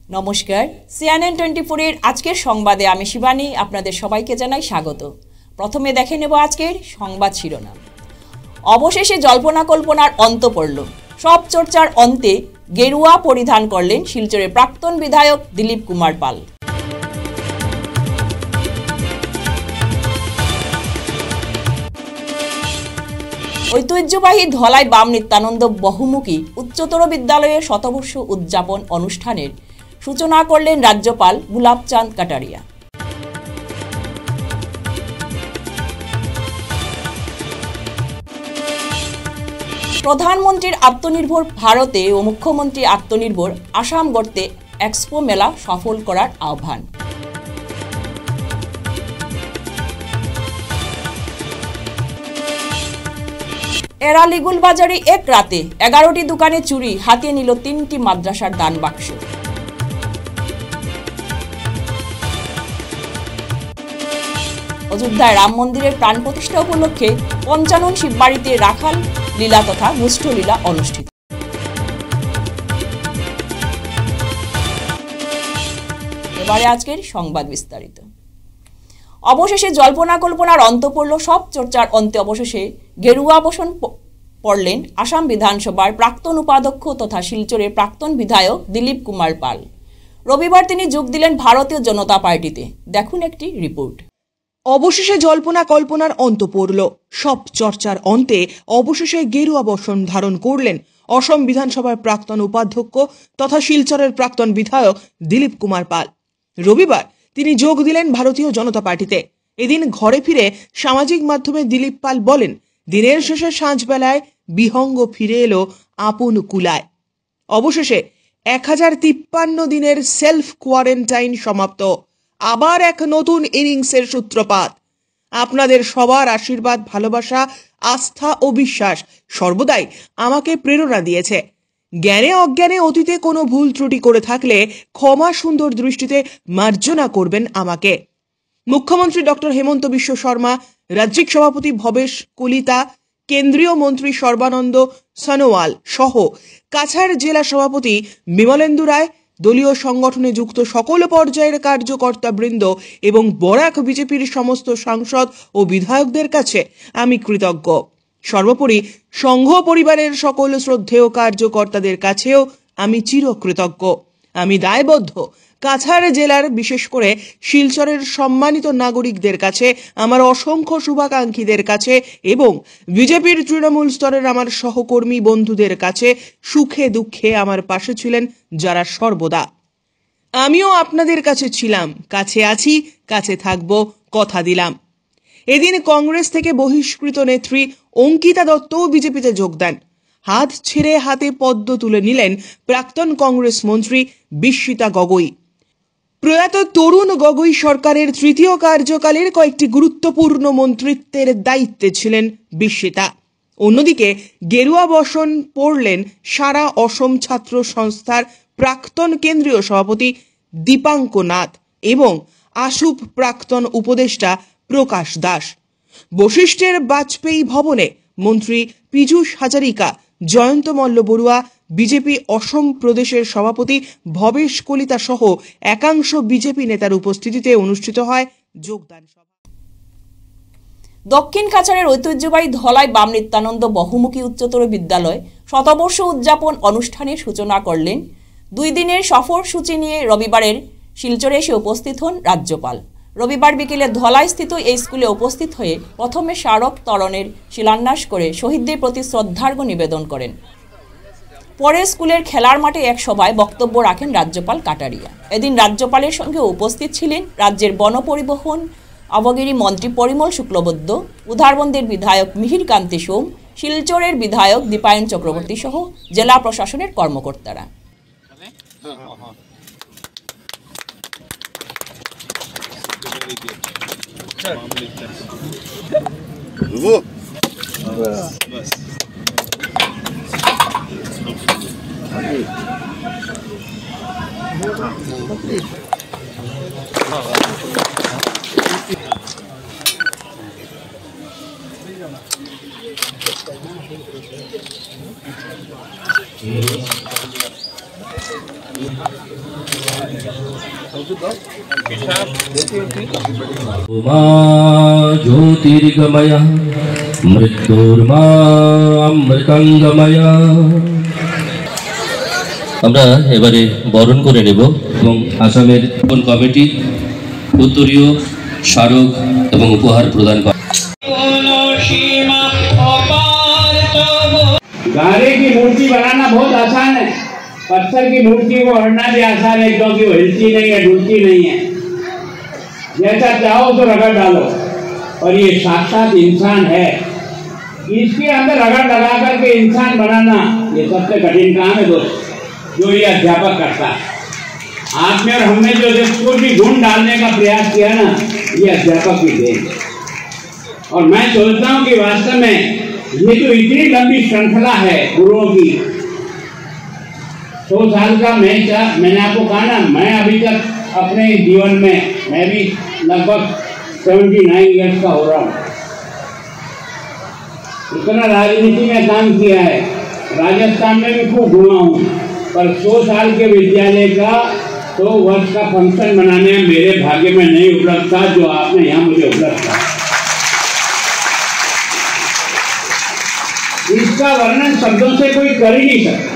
নমস্কার, CNN 24 এর আজকের সংবাদে আমি শিবানী আপনাদের সবাইকে জানাই স্বাগত। প্রথমে দেখে নেব আজকের সংবাদ শিরোনাম। অবশেষে জল্পনা কল্পনার অন্ত পড়ল। সব চর্চার অন্তে গেরুয়া পরিধান করলেন শিলচরের প্রাক্তন বিধায়ক দিলীপ কুমার পাল। ঐতিহ্যবাহী ধলাই বাম নিত্যানন্দ বহুমুখী উচ্চতর বিদ্যালয়ের শতবর্ষ উদযাপন অনুষ্ঠানের সূচনা করলেন রাজ্যপাল গুলাবচাঁদ কাটারিয়া। প্রধানমন্ত্রীর আত্মনির্ভর ভারতে ও মুখ্যমন্ত্রী আত্মনির্ভর আসাম গড়তে এক্সপো মেলা সফল করার আহ্বান। এরালিগুল বাজারে এক রাতে 11টি দোকানে চুরি, হাতিয়ে নিল 3টি মাদ্রাসার দান বাক্স। অযোধ্যায় রাম মন্দিরের প্রাণ প্রতিষ্ঠা উপলক্ষে পঞ্চানন শিববাড়িতে রাখাল লীলা তথা মুষ্ঠ লীলা অনুষ্ঠিত। এবারে আজকের সংবাদ বিস্তারিত। অবশেষে জল্পনা কল্পনার অন্ত পড়ল। সব চর্চার অন্তে অবশেষে গেরুয়া বসন পড়লেন আসাম বিধানসভার প্রাক্তন উপাধ্যক্ষ তথা শিলচরের প্রাক্তন বিধায়ক দিলীপ কুমার পাল। রবিবার তিনি যোগ দিলেন ভারতীয় জনতা পার্টিতে। দেখুন একটি রিপোর্ট। অবশেষে জল্পনা কল্পনার অন্ত পড়ল। সব চর্চার অন্তে অবশেষে গেরুয়া বসন ধারণ করলেন অসম বিধানসভার প্রাক্তন উপাধ্যক্ষ তথা শিলচরের প্রাক্তন বিধায়ক দিলীপ কুমার পাল। রবিবার তিনি যোগ দিলেন ভারতীয় জনতা পার্টিতে। এদিন ঘরে ফিরে সামাজিক মাধ্যমে দিলীপ পাল বলেন, দিনের শেষে সাঁঝবেলায় বিহঙ্গ ফিরে এলো আপন কুলায়। অবশেষে 1053 দিনের সেলফ কোয়ারেন্টাইন সমাপ্ত। আবার এক নতুন ইনিংসের সূত্রপাত। আপনাদের সবার আশীর্বাদ, ভালোবাসা, আস্থা ও বিশ্বাস সর্বদাই আমাকে প্রেরণা দিয়েছে। জ্ঞানে অজ্ঞানে অতীতে কোনো ভুল ত্রুটি করে থাকলে ক্ষমা সুন্দর দৃষ্টিতে মার্জনা করবেন আমাকে। মুখ্যমন্ত্রী ডক্টর হেমন্ত বিশ্ব শর্মা, রাজ্যিক সভাপতি ভবেশ কলিতা, কেন্দ্রীয় মন্ত্রী সর্বানন্দ সনোয়াল সহ কাছাড় জেলা সভাপতি বিমলেন্দু রায়, দলীয় সংগঠনে যুক্ত সকল পর্যায়ের কার্যকর্তা বৃন্দ এবং বরাক বিজেপির সমস্ত সাংসদ ও বিধায়কদের কাছে আমি কৃতজ্ঞ। সর্বোপরি সংঘ পরিবারের সকল শ্রদ্ধেয় কার্যকর্তাদের কাছেও আমি চিরকৃতজ্ঞ। আমি দায়বদ্ধ কাছাড় জেলার, বিশেষ করে শিলচরের সম্মানিত নাগরিকদের কাছে, আমার অসংখ্য শুভাকাঙ্ক্ষীদের কাছে এবং বিজেপির তৃণমূল স্তরের আমার সহকর্মী বন্ধুদের কাছে, সুখে দুঃখে আমার পাশে ছিলেন যারা সর্বদা। আমিও আপনাদের কাছে ছিলাম, কাছে আছি, কাছে থাকব, কথা দিলাম। এদিন কংগ্রেস থেকে বহিষ্কৃত নেত্রী অঙ্কিতা দত্তও বিজেপিতে যোগ দেন। হাত ছেড়ে হাতে পদ্ম তুলে নিলেন প্রাক্তন কংগ্রেস মন্ত্রী বিস্মিতা গগৈ। প্রয়াত তরুণ গগৈ সরকারের তৃতীয় কার্যকালের কয়েকটি গুরুত্বপূর্ণ মন্ত্রিত্বের দায়িত্বে ছিলেন বিস্মিতা। অন্যদিকে গেরুয়া বসন পড়লেন সারা অসম ছাত্র সংস্থার প্রাক্তন কেন্দ্রীয় সভাপতি দীপাঙ্ক নাথ এবং আসুপ প্রাক্তন উপদেষ্টা প্রকাশ দাস। বশিষ্ঠের বাজপেয়ী ভবনে মন্ত্রী পীযূষ হাজারিকা, জয়ন্ত মল্ল বড়ুয়া, বিজেপি অসম প্রদেশের সভাপতি ভবেশ কলিতা সহ একাংশ বিজেপি নেতার উপস্থিতিতে অনুষ্ঠিত হয় যোগদান সভা। দক্ষিণ কাছাড়ের ঐতিহ্যবাহী ধলাই বাম নিত্যানন্দ বহুমুখী উচ্চতর বিদ্যালয় শতবর্ষ উদযাপন অনুষ্ঠানের সূচনা করলেন। 2 দিনের সফর সূচি নিয়ে রবিবারের শিলচরে এসে উপস্থিত হন রাজ্যপাল। রবিবার বিকেলে ধলাই স্থিত এই স্কুলে উপস্থিত হয়ে প্রথমে স্মারক ত্বরণের শিলান্যাস করে শহীদদের প্রতি শ্রদ্ধার্ঘ্য নিবেদন করেন। পরে স্কুলের খেলার মাঠে এক সভায় বক্তব্য রাখেন রাজ্যপাল কাটারিয়া। এদিন রাজ্যপালের সঙ্গে উপস্থিত ছিলেন রাজ্যের বন পরিবহন আবগিরি মন্ত্রী পরিমল শুক্লবৈদ্য, উধারবন্দের বিধায়ক মিহির কান্তি সোম, শিলচরের বিধায়ক দীপায়ন চক্রবর্তী সহ জেলা প্রশাসনের কর্মকর্তারা। उमा ज्योतिर्गमय मृत्युर्मा अमृतंगमय। আমরা এবারে বরণ করে নেব এবং আসামের কোন কমিটি উত্তরীয় স্মারক এবং উপহার প্রদান করে। गारे की मूर्ति बनाना बहुत आसान है, पत्थर की मूर्ति को हटना भी आसान है, क्योंकि वो हिलती नहीं है, डूबती नहीं है। जैसा चाहो तो रगड़ डालो। और ये साक्षात इंसान है, इसके अंदर रगड़ लगा करके इंसान बनाना ये सबसे कठिन काम है दोस्त, जो ये अध्यापक करता है। आप में और हम में जो कोई भी गुण डालने का प्रयास किया ना, ये अध्यापक भी दें। और मैं सोचता हूँ कि वास्तव में ये जो इतनी लंबी श्रृंखला है गुरुओं की, 100 साल का मैंने आपको कहा ना, मैं अभी तक अपने जीवन में मैं भी लगभग 79 ईयर्स का हो रहा हूँ। इतना राजनीति में काम किया है, राजस्थान में भी खूब घूमा हूँ, पर 100 साल के विद्यालय का 100 वर्ष का फंक्शन मनाने में मेरे भाग्य में नहीं उपलब्ध था, जो आपने यहाँ मुझे उपलब्ध था। इसका वर्णन शब्दों से कोई कर ही नहीं सकता,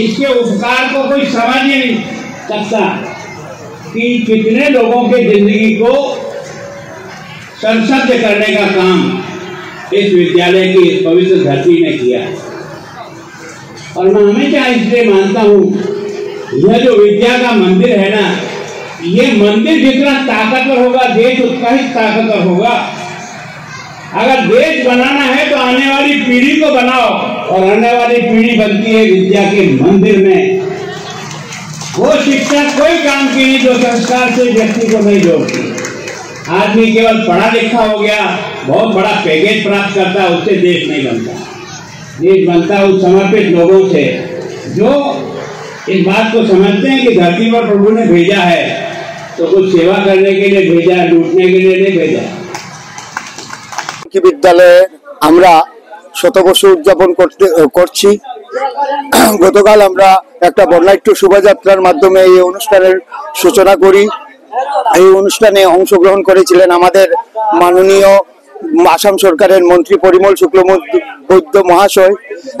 इसके उपकार को कोई समझ ही नहीं सकता कि कितने लोगों के जिंदगी को संसद करने का काम इस विद्यालय की इस पवित्र धरती ने किया। और मैं हमेशा इसलिए मानता हूँ, यह जो विद्या का मंदिर है ना, ये मंदिर जितना ताकतवर होगा, देश उतना ही ताकतवर होगा। अगर देश बनाना है तो आने वाली पीढ़ी को बनाओ, और आने वाली पीढ़ी बनती है विद्या के मंदिर में। वो शिक्षा कोई काम की नहीं जो संस्कार से व्यक्ति को नहीं जोड़ती। आदमी केवल पढ़ा लिखा हो गया, बहुत बड़ा पैकेज प्राप्त करता है, उससे देश नहीं बनता। देश बनता है उस समर्पित लोगों से जो इस बात को समझते हैं कि धरती पर प्रभु ने भेजा है तो कुछ सेवा करने के लिए भेजा, लूटने के लिए नहीं भेजा। বিদ্যালয়ে আমরা শতবর্ষ উদযাপন করছি। গতকাল আমরা একটা বর্ণাঢ্য শোভাযাত্রার মাধ্যমে এই অনুষ্ঠানের সূচনা করি। এই অনুষ্ঠানে অংশগ্রহণ করেছিলেন আমাদের মাননীয় আসাম সরকারের মন্ত্রী পরিমল শুক্লবৈদ্য মহাশয়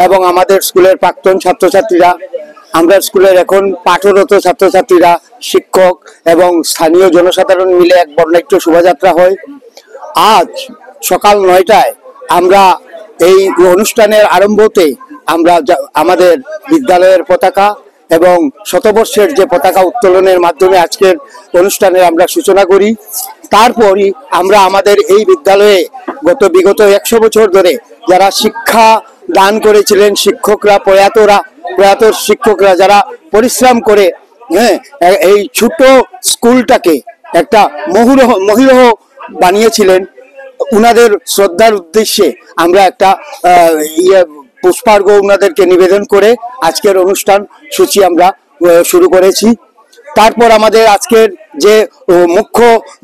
এবং আমাদের স্কুলের প্রাক্তন ছাত্রছাত্রীরা। আমরা স্কুলের এখন পাঠরত ছাত্রছাত্রীরা, শিক্ষক এবং স্থানীয় জনসাধারণ মিলে এক বর্ণাঢ্য শোভাযাত্রা হয়। আজ সকাল 9টায় আমরা এই অনুষ্ঠানের আরম্ভতে আমরা আমাদের বিদ্যালয়ের পতাকা এবং শতবর্ষের যে পতাকা উত্তোলনের মাধ্যমে আজকের অনুষ্ঠানের আমরা সূচনা করি। তারপরই আমরা আমাদের এই বিদ্যালয়ে বিগত 100 বছর ধরে যারা শিক্ষা দান করেছিলেন, শিক্ষকরা, প্রয়াত শিক্ষকরা যারা পরিশ্রম করে এই ছোট স্কুলটাকে একটা মহিরহ বানিয়েছিলেন, উনাদের শ্রদ্ধার উদ্দেশ্যে আমরা একটা পুষ্পার্ঘ্য উনাদেরকে নিবেদন করে আজকের অনুষ্ঠান সূচি আমরা শুরু করেছি। তারপর আমাদের আজকের যে মুখ্য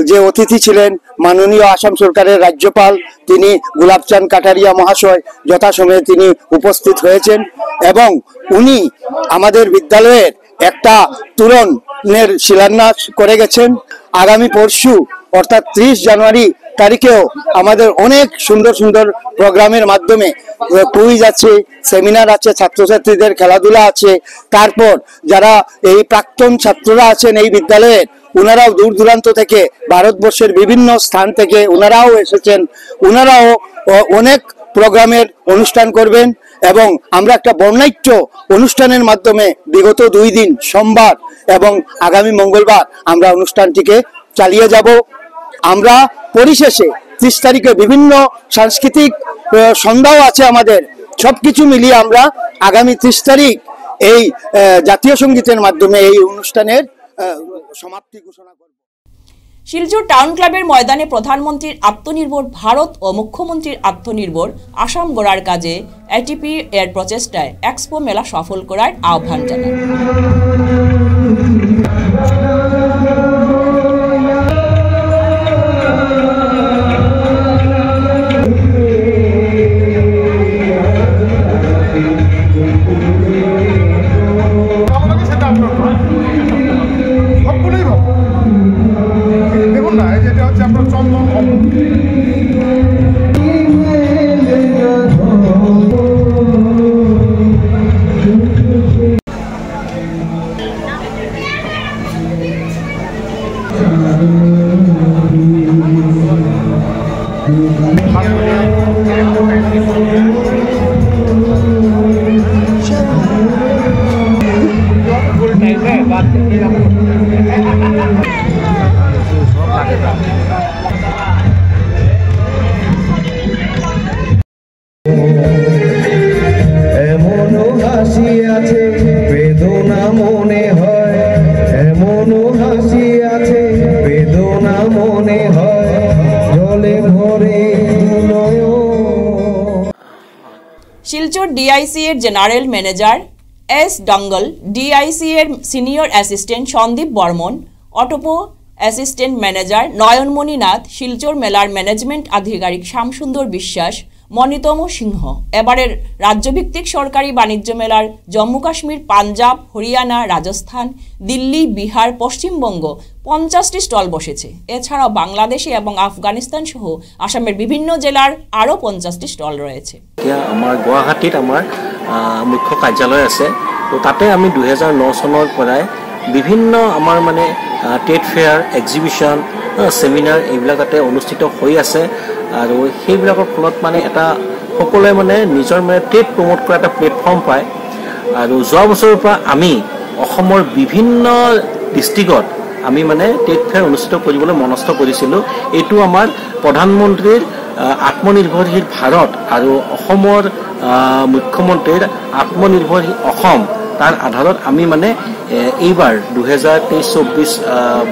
যে অতিথি ছিলেন মাননীয় আসাম সরকারের রাজ্যপাল, তিনি গুলাবচাঁদ কাটারিয়া মহাশয় যথাসময়ে তিনি উপস্থিত হয়েছেন এবং উনি আমাদের বিদ্যালয়ের একটা তোরণের শিলান্যাস করে গেছেন। আগামী পরশু অর্থাৎ 30 জানুয়ারি তারিখেও আমাদের অনেক সুন্দর সুন্দর প্রোগ্রামের মাধ্যমে কুইজ আছে, সেমিনার আছে, ছাত্রছাত্রীদের খেলাধুলা আছে। তারপর যারা এই প্রাক্তন ছাত্ররা আছেন এই বিদ্যালয়ের, ওনারাও দূর দূরান্ত থেকে, ভারতবর্ষের বিভিন্ন স্থান থেকে ওনারাও এসেছেন, ওনারাও অনেক প্রোগ্রামের অনুষ্ঠান করবেন এবং আমরা একটা বর্ণাঢ্য অনুষ্ঠানের মাধ্যমে বিগত 2 দিন সোমবার এবং আগামী মঙ্গলবার আমরা অনুষ্ঠানটিকে চালিয়ে যাব। আমরা পরিশেষে 30 তারিখে বিভিন্ন সাংস্কৃতিক সন্ধ্যাও আছে আমাদের। সবকিছু মিলিয়ে আমরা আগামী 30 তারিখ এই জাতীয় সঙ্গীতের মাধ্যমে এই অনুষ্ঠানের সমাপ্তি ঘোষণা করব। শিলচর টাউন ক্লাবের ময়দানে প্রধানমন্ত্রীর আত্মনির্ভর ভারত ও মুখ্যমন্ত্রীর আত্মনির্ভর আসাম গড়ার কাজে এটিপি এর প্রচেষ্টায় এক্সপো মেলা সফল করার আহ্বান জানান। সকলেই ভালো। এমনও হাসি আছে বেদনা মনে হয়, এমনও হাসি আছে বেদনা মনে হয়, জলে ভরে শিলচর ডিআইসি এর general manager S Dangal, DIC এর সিনিয়র অ্যাসিস্ট্যান্ট সন্দীপ বর্মন, অটোপো অ্যাসিস্ট্যান্ট ম্যানেজার নয়নমণি নাথ, শিলচর মেলার ম্যানেজমেন্ট আধিকারিক শ্যামসুন্দর বিশ্বাস, মণিতম সিংহ এবারের রাজ্যভিত্তিক সরকারি বাণিজ্য মেলার জম্মু কাশ্মীর, পাঞ্জাব, হরিয়ানা, রাজস্থান, দিল্লি, বিহার, পশ্চিমবঙ্গ 50টি স্টল বসেছে। এছাড়াও বাংলাদেশে এবং আফগানিস্তান সহ আসামের বিভিন্ন জেলার আরও 50টি স্টল রয়েছে। আমার গুৱাহাটীত আমার মুখ্য কাৰ্যালয় আছে, তো তাতে আমি 2009 চনৰ পৰাই বিভিন্ন আমাৰ মানে ট্ৰেড ফেয়াৰ, এক্সিবিশ্যন, সেমিনাৰ এইবিলাক তাতে অনুষ্ঠিত হৈ আছে। আৰু সেইবিলাকৰ ফলত মানে এটা সকলোৱে মানে নিজৰ মানে ট্ৰেড প্ৰমোট কৰা এটা প্লেটফৰ্ম পায়। আৰু যোৱা বছৰৰ পৰা আমি অসমৰ বিভিন্ন ডিষ্ট্ৰিক্টত আমি মানে ট্ৰেড ফেয়াৰ অনুষ্ঠিত কৰিবলৈ মনস্থ কৰিছিলোঁ। এইটো আমাৰ প্ৰধানমন্ত্ৰীৰ আত্মনিৰ্ভৰশীল ভাৰত আৰু অসমৰ মুখ্যমন্ত্ৰীৰ আত্মনিৰ্ভৰশীল অসম তাৰ আধাৰত আমি মানে এইবাৰ 2023-24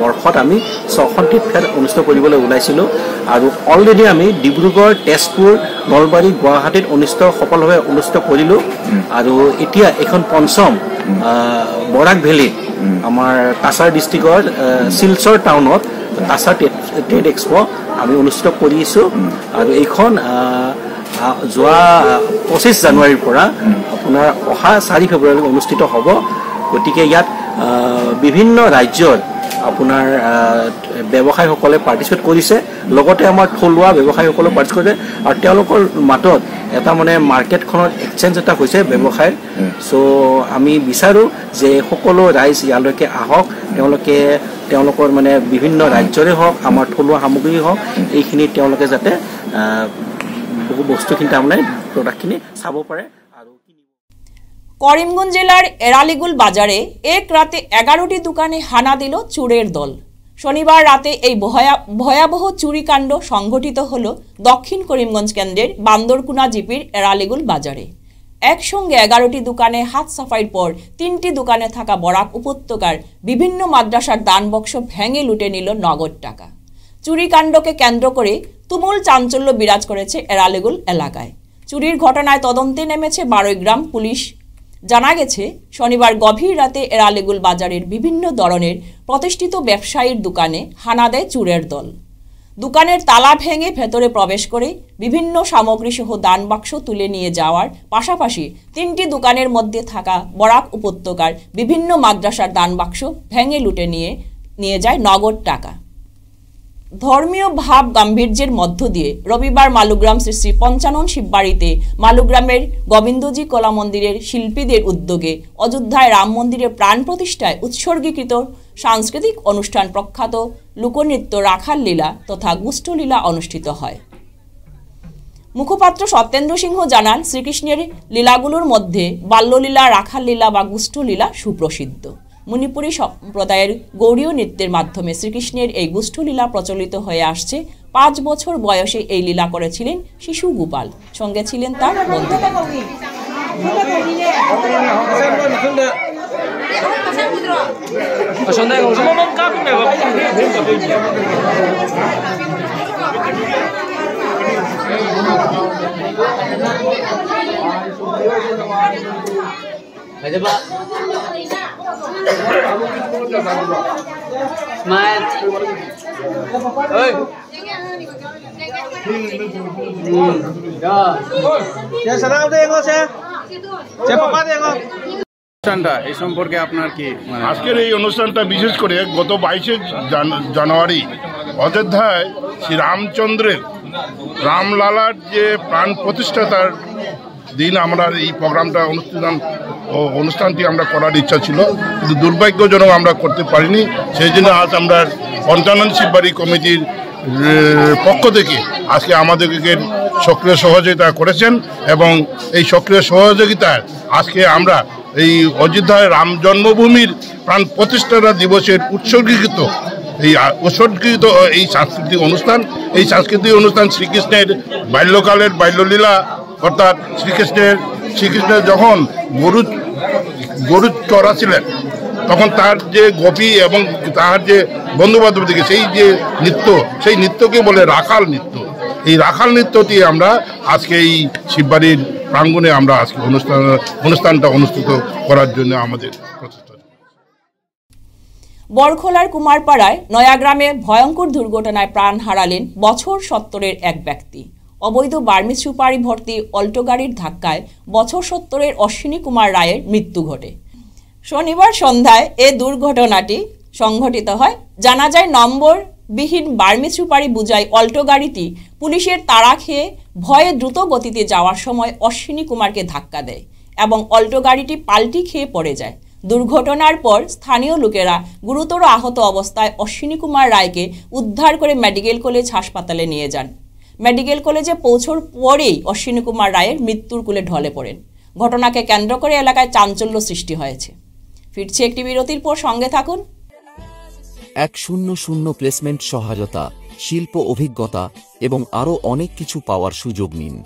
বৰ্ষত আমি 6খন ট্ৰেড ফেয়াৰ অনুষ্ঠিত কৰিবলৈ ওলাইছিলোঁ। আৰু অলৰেডি আমি ডিব্ৰুগড়, তেজপুৰ, নলবাৰী, গুৱাহাটীত সফলভাৱে অনুষ্ঠিত কৰিলোঁ। আৰু এতিয়া এখন পঞ্চম বৰাক ভেলীত আমাৰ কাছাৰ ডিষ্ট্ৰিক্টৰ শিলচৰ টাউনত কাছাৰ ট্ৰেড এক্সপ' আমি অনুষ্ঠিত কৰিছোঁ। আৰু এইখন যোৱা 25 জানুৱাৰীৰ পৰা আপোনাৰ অহা 4 ফেব্ৰুৱাৰীলৈ অনুষ্ঠিত হ'ব। গতিকে ইয়াত বিভিন্ন ৰাজ্যৰ আপোনাৰ ব্যৱসায়ীসকলে পাৰ্টিচিপেট কৰিছে, লগতে আমাৰ থলুৱা ব্যৱসায়ীসকলেও পাৰ্টিচিপেট কৰিছে। আৰু তেওঁলোকৰ মাজত এটা মানে মাৰ্কেটখনৰ এক্সচেঞ্জ এটা হৈছে ব্যৱসায়ৰ। চ' আমি বিচাৰোঁ যে সকলো ৰাইজ ইয়ালৈকে আহক, তেওঁলোকৰ মানে বিভিন্ন ৰাজ্যৰে হওক, আমাৰ থলুৱা সামগ্ৰী হওক, এইখিনি তেওঁলোকে যাতে বহু বস্তুখিনি তাৰমানে প্ৰডাক্টখিনি চাব পাৰে। করিমগঞ্জ জেলার এরালিগুল বাজারে এক রাতে 11টি দোকানে হানা দিল চোরের দল। শনিবার রাতে এই ভয়াবহ চুরিকাণ্ড সংঘটিত হল দক্ষিণ করিমগঞ্জ কেন্দ্রের বান্দরকুনা জিপির এরালিগুল বাজারে। একসঙ্গে 11টি দোকানে হাত সাফাইয়ের পর 3টি দোকানে থাকা বরাক উপত্যকার বিভিন্ন মাদ্রাসার দানবক্স ভেঙে লুটে নিল নগদ টাকা। চুরিকাণ্ডকে কেন্দ্র করে তুমুল চাঞ্চল্য বিরাজ করেছে এরালিগুল এলাকায়। চুরির ঘটনায় তদন্তে নেমেছে বারৈগ্রাম পুলিশ। জানা গেছে শনিবার গভীর রাতে এরালিগুল বাজারের বিভিন্ন ধরনের প্রতিষ্ঠিত ব্যবসায়ীর দোকানে হানা দেয় চোরের দল। দোকানের তালা ভেঙে ভেতরে প্রবেশ করে বিভিন্ন সামগ্রী সহ দান বাক্স তুলে নিয়ে যাওয়ার পাশাপাশি 3টি দোকানের মধ্যে থাকা বরাক উপত্যকার বিভিন্ন মাদ্রাসার দান বাক্স ভেঙে লুটে নিয়ে যায় নগদ টাকা। ধর্মীয় ভাব গাম্ভীর্যের মধ্য দিয়ে রবিবার মালুগ্রাম শ্রী শ্রী পঞ্চানন শিববাড়িতে মালুগ্রামের গোবিন্দজি কলা মন্দিরের শিল্পীদের উদ্যোগে অযোধ্যায় রাম মন্দিরের প্রাণ প্রতিষ্ঠায় উৎসর্গীকৃত সাংস্কৃতিক অনুষ্ঠান প্রখ্যাত লোকনৃত্য রাখাল লীলা তথা গুষ্ঠলীলা অনুষ্ঠিত হয়। মুখপাত্র সত্যেন্দ্র সিংহ জানান, শ্রীকৃষ্ণের লীলাগুলোর মধ্যে বাল্যলীলা, রাখাল লীলা বা গুষ্ঠলীলা সুপ্রসিদ্ধ। মণিপুরী সম্প্রদায়ের গৌড়ীয় নৃত্যের মাধ্যমে শ্রীকৃষ্ণের এই গুষ্ঠলীলা প্রচলিত হয়ে আসছে। 5 বছর বয়সে এই লীলা করেছিলেন শিশু গোপাল, সঙ্গে ছিলেন তার বন্ধুরা। এই সম্পর্কে আপনার কি আজকের এই অনুষ্ঠানটা বিশেষ করে গত 22 জানুয়ারি অযোধ্যায় শ্রী রামচন্দ্রের রামলালার যে প্রাণ প্রতিষ্ঠাতার দিন আমরা এই প্রোগ্রামটা অনুষ্ঠানটি আমরা করার ইচ্ছা ছিল, কিন্তু দুর্ভাগ্যজনক আমরা করতে পারিনি। সেই জন্য আজ আমরা পঞ্চানন শিববাড়ি কমিটির পক্ষ থেকে আজকে আমাদেরকে সক্রিয় সহযোগিতা করেছেন এবং এই সক্রিয় সহযোগিতায় আজকে আমরা এই অযোধ্যায় রাম জন্মভূমির প্রাণ প্রতিষ্ঠাতা দিবসের উৎসর্গীকৃত এই সাংস্কৃতিক অনুষ্ঠান শ্রীকৃষ্ণের বাল্যকালের বাল্যলীলা, অর্থাৎ শ্রীকৃষ্ণের যখন গরু চড়াছিলেন তখন তার যে গোপী এবং তার যে বন্ধু বান্ধব দিকে সেই যে নৃত্য, সেই নৃত্যকে বলে রাখাল নৃত্য। এই রাখাল নৃত্যটি আমরা আজকে এই শিববাড়ির প্রাঙ্গণে আমরা আজকে অনুষ্ঠানটা অনুষ্ঠিত করার জন্য আমাদের প্রচেষ্টা। বরখোলার কুমারপাড়ায় নয়াগ্রামে ভয়ঙ্কর দুর্ঘটনায় প্রাণ হারালেন বছর 70-এর এক ব্যক্তি। অবৈধ বার্মিজ সুপারি ভর্তি অল্টো গাড়ির ধাক্কায় বছর 70-এর অশ্বিনী কুমার রায়ের মৃত্যু ঘটে। শনিবার সন্ধ্যায় এ দুর্ঘটনাটি সংঘটিত হয়। জানা যায় নম্বরবিহীন বার্মিজ সুপারি বুঝাই অল্টো গাড়িটি পুলিশের তাড়া খেয়ে ভয়ে দ্রুত গতিতে যাওয়ার সময় অশ্বিনী কুমারকে ধাক্কা দেয় এবং অল্টো গাড়িটি পাল্টি খেয়ে পড়ে যায়। দুর্ঘটনার পর স্থানীয় লোকেরা গুরুতর আহত অবস্থায় অশ্বিনী কুমার রায়কে উদ্ধার করে মেডিকেল কলেজ হাসপাতালে নিয়ে যান। মেডিকেল কলেজে পৌঁছার পরেই অশ্বিনী কুমার রায়ের মৃত্যুর কোলে ঢলে পড়েন। ঘটনাকে কেন্দ্র করে এলাকায় চাঞ্চল্য সৃষ্টি হয়েছে। ফিরছে একটি বিরতির পর, সঙ্গে থাকুন। 100 প্লেসমেন্ট সহায়তা, শিল্প অভিজ্ঞতা এবং আরও অনেক কিছু পাওয়ার সুযোগ নিন।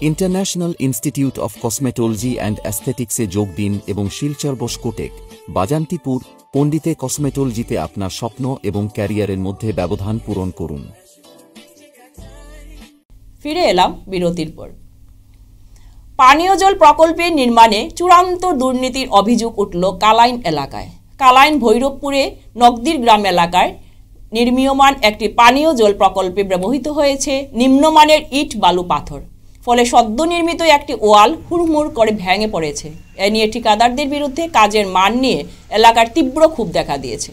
International institute of cosmetology and অ্যাস্থেটিক্সে যোগ দিন এবং শিলচর বসকোটেক, বাজান্তিপুর, পণ্ডিতে কসমেটোলজিতে আপনার স্বপ্ন এবং ক্যারিয়ারের মধ্যে ব্যবধান পূরণ করুন। ফিরে এলাম বিরতির পর। পানীয় জল প্রকল্পের নির্মাণে চূড়ান্ত দুর্নীতির অভিযোগ উঠল কালাইন এলাকায়। কালাইন ভৈরবপুরে নকদির গ্রাম এলাকায় নির্মীয়মান একটি পানীয় জল প্রকল্পে ব্যবহৃত হয়েছে নিম্নমানের ইট, বালু, পাথর। ফলে সদ্য নির্মিত একটি ওয়াল হুড়মুড় করে ভেঙে পড়েছে। এ নিয়ে ঠিকাদারদের বিরুদ্ধে কাজের মান নিয়ে এলাকার তীব্র ক্ষোভ দেখা দিয়েছে।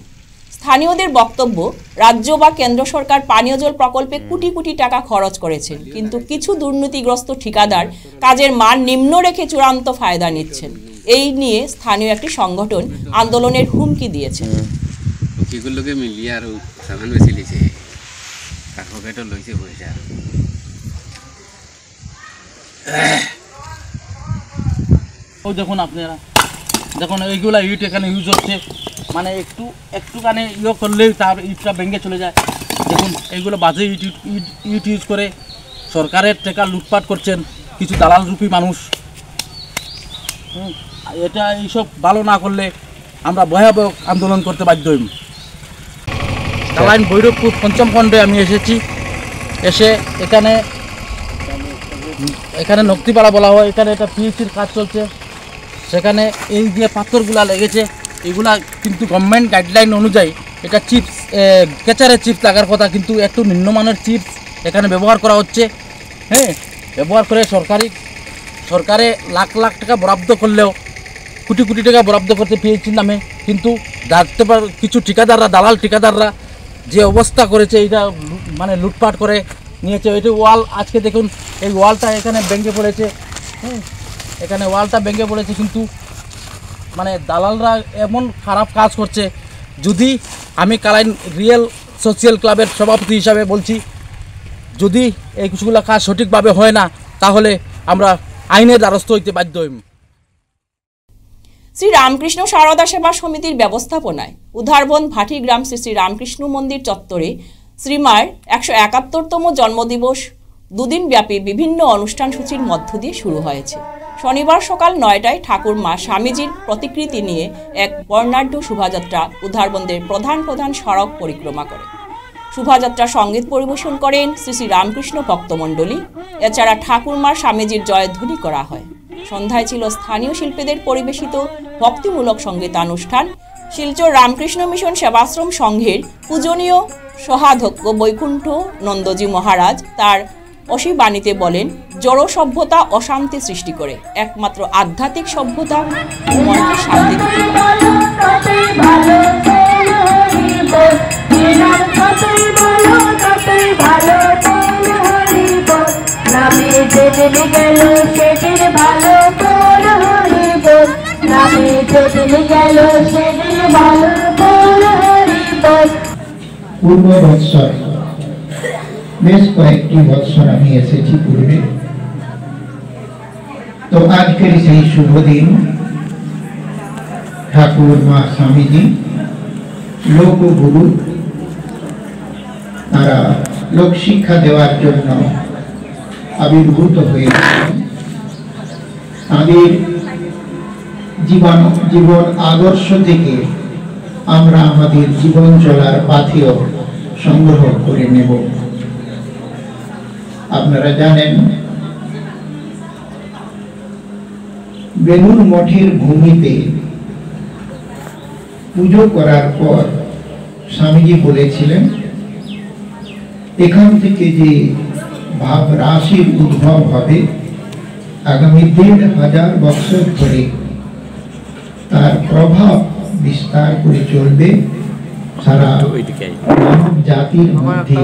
স্থানীয়দের বক্তব্য, রাজ্য বা কেন্দ্র সরকার পানীয় জল প্রকল্পে কোটি কোটি টাকা খরচ করেছেন, কিন্তু কিছু দুর্নীতিগ্রস্ত ঠিকাদার কাজের মান নিম্ন রেখে চূড়ান্ত ফায়দা নিচ্ছেন। এই নিয়ে স্থানীয় একটি সংগঠন আন্দোলনের হুমকি দিয়েছে। দেখুন আপনারা, দেখুন এইগুলা ইট এখানে ইউজ হচ্ছে, মানে একটুখানি ইয়ে করলেই তার ইটটা ভেঙে চলে যায়। দেখুন এইগুলো বাজে ইট ইউজ করে সরকারের টাকা লুটপাট করছেন কিছু দালাল রূপী মানুষ। এটা এইসব ভালো না করলে আমরা ভয়াবহ আন্দোলন করতে বাধ্য হইব। কালাইন ভৈরবপুর ৫ম খণ্ডে আমি এসেছি। এসে এখানে নক্তিপাড়া বলা হয়, এখানে একটা পিএইচির কাজ চলছে। সেখানে এই যে পাথরগুলা লেগেছে এগুলা কিন্তু গভর্নমেন্ট গাইডলাইন অনুযায়ী এটা চিপস, কেচারের চিপস লাগার কথা, কিন্তু একটু নিম্নমানের চিপস এখানে ব্যবহার করা হচ্ছে। হ্যাঁ, ব্যবহার করে সরকারে লাখ লাখ টাকা বরাদ্দ করলেও, কোটি কোটি টাকা বরাদ্দ করতে পিএইচির নামে, কিন্তু কিছু ঠিকাদাররা, দালাল ঠিকাদাররা যে অবস্থা করেছে, এটা মানে লুটপাট করে নিয়েছে। এটি ওয়াল, আজকে দেখুন এই ওয়ালটা এখানে ভেঙে পড়েছে। হ্যাঁ, এখানে ওয়ালটা ভেঙে পড়েছে, কিন্তু মানে দালালরা এমন খারাপ কাজ করছে। যদি আমি কালাইন রিয়েল সোশিয়াল ক্লাবের সভাপতি হিসাবে বলছি, যদি এই কিছুগুলো কাজ সঠিকভাবে হয় না তাহলে আমরা আইনের দ্বারস্থ হইতে বাধ্য হইব। শ্রী রামকৃষ্ণ সারদা সেবা সমিতির ব্যবস্থাপনায় উধারবন ভাটিগ্রাম শ্রী রামকৃষ্ণ মন্দির চত্বরে শ্রীমার 171তম জন্মদিবস দুদিনব্যাপী বিভিন্ন অনুষ্ঠান সূচির মধ্য দিয়ে শুরু হয়েছে। শনিবার সকাল 9টায় ঠাকুর মা স্বামীজির প্রতিকৃতি নিয়ে এক বর্ণাঢ্য শোভাযাত্রা উধারবন্দের প্রধান সড়ক পরিক্রমা করে। শোভাযাত্রা সঙ্গীত পরিবেশন করেন শ্রী রামকৃষ্ণ ভক্তমণ্ডলী। এছাড়া ঠাকুরমার স্বামীজির জয়ধ্বনি করা হয়। সন্ধ্যায় ছিল স্থানীয় শিল্পীদের পরিবেশিত ভক্তিমূলক সঙ্গীতানুষ্ঠান। শিলচর রামকৃষ্ণ মিশন সেবাশ্রম সংঘের পূজনীয় সহাধ্যক্ষ বৈকুণ্ঠ নন্দজি মহারাজ তার অসীবাণীতে বলেন, জড় সভ্যতা অশান্তি সৃষ্টি করে, একমাত্র আধ্যাত্মিক সভ্যতা মনকে শান্তি দিতে পূর্ব বৎসর, বেশ কয়েকটি বৎসর আমি এসেছি পূর্বে। তো আজকের সেই শুভ দিন ঠাকুর মা স্বামীজি লোকগুরু, তারা লোক শিক্ষা দেওয়ার জন্য আবির্ভূত হয়েছিলেন। তাদের জীবন আদর্শ থেকে আমরা আমাদের জীবন চলার পাথেয় সংগ্রহ করে নেব। আপনারা জানেন, বেলুর মঠের ভূমিতে পুজো করার পর স্বামীজি বলেছিলেন, এখান থেকে যে ভাব রাশির উদ্ভব হবে আগামী ১,৫০০ বছর ধরে তার প্রভাব বিস্তার করে চলবে সারা মানব জাতির মধ্যে।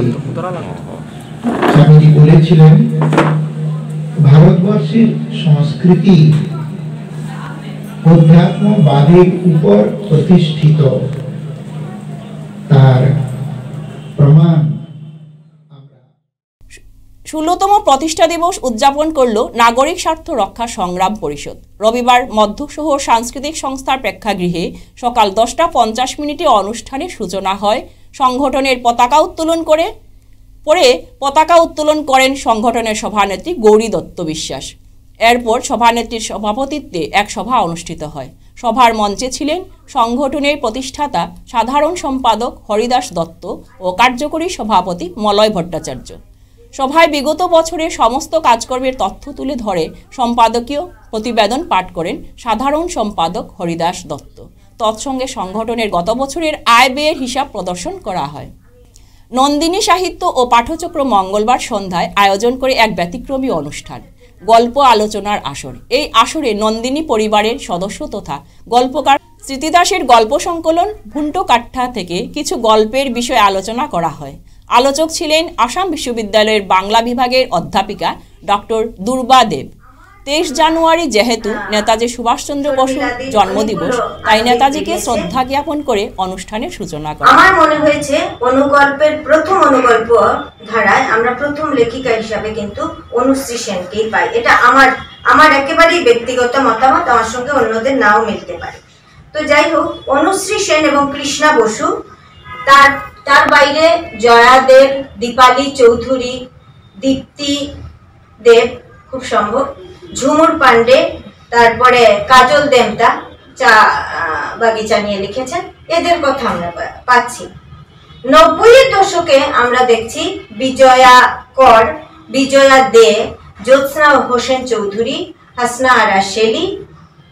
স্বামীজি বলেছিলেন, ভারতবর্ষের সংস্কৃতি অধ্যাত্মবাদের উপর প্রতিষ্ঠিত, তার প্রমাণ। ১৬তম প্রতিষ্ঠা দিবস উদযাপন করল নাগরিক স্বার্থ রক্ষা সংগ্রাম পরিষদ। রবিবার মধ্যশহর সাংস্কৃতিক সংস্থার প্রেক্ষাগৃহে সকাল ১০টা ৫০ অনুষ্ঠানের সূচনা হয়। সংগঠনের পতাকা উত্তোলন করেন সংগঠনের সভানেত্রী গৌরী দত্ত বিশ্বাস। এরপর সভানেত্রীর সভাপতিত্বে এক সভা অনুষ্ঠিত হয়। সভার মঞ্চে ছিলেন সংগঠনের প্রতিষ্ঠাতা সাধারণ সম্পাদক হরিদাস দত্ত ও কার্যকরী সভাপতি মলয় ভট্টাচার্য। সভায় বিগত বছরের সমস্ত কাজকর্মের তথ্য তুলে ধরে সম্পাদকীয় প্রতিবেদন পাঠ করেন সাধারণ সম্পাদক হরিদাস দত্ত। তৎসঙ্গে সংগঠনের গত বছরের আয় ব্যয়ের হিসাব প্রদর্শন করা হয়। নন্দিনী সাহিত্য ও পাঠচক্র মঙ্গলবার সন্ধ্যায় আয়োজন করে এক ব্যতিক্রমী অনুষ্ঠান, গল্প আলোচনার আসর। এই আসরে নন্দিনী পরিবারের সদস্য তথা গল্পকার স্মৃতিদাসের গল্প সংকলন ভুন্টো কাঠা থেকে কিছু গল্পের বিষয়ে আলোচনা করা হয়। আলোচক ছিলেন আসাম বিশ্ববিদ্যালয়ের বাংলা বিভাগের অধ্যাপিকা ডক্টর দুর্বা দেব। ২৩ জানুয়ারি যেহেতু নেতাজি সুভাষচন্দ্র বসুর জন্মদিবস, তাই নেতাজিকে শ্রদ্ধা জ্ঞাপন করে অনুষ্ঠানের সূচনা করা। আমার মনে হয়েছে অনুগল্পের প্রথম অনুগল্প ধারায় আমরা প্রথম লেখিকা হিসাবে কিন্তু অনুশ্রী সেনকেই পাই। এটা আমার একেবারেই ব্যক্তিগত মতামত, আমার সঙ্গে অন্যদের নাও মিলতে পারে। তো যাই হোক, অনুশ্রী সেন এবং কৃষ্ণা বসু, তার বাইরে জয়া দেব, দীপালি চৌধুরী, দীপ্তি দেব খুব সম্ভব, ঝুমুর পান্ডে, তারপরে কাজল দেমতা চা বাগিচা নিয়ে লিখেছেন, এদের কথা আমরা পাচ্ছি। ৯০-এর দশকে আমরা দেখছি বিজয়া কর, বিজয়া দে, জ্যোৎস্না হোসেন চৌধুরী, হাসনা আরা শেলি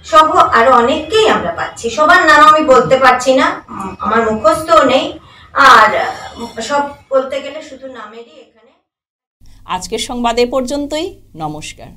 সহ আরো অনেককেই আমরা পাচ্ছি। সবার নাম আমি বলতে পারছি না, আমার মুখস্থও নেই, আর সব বলতে গেলে শুধু নামেরই এখানে। আজকের সংবাদ এ পর্যন্তই। নমস্কার।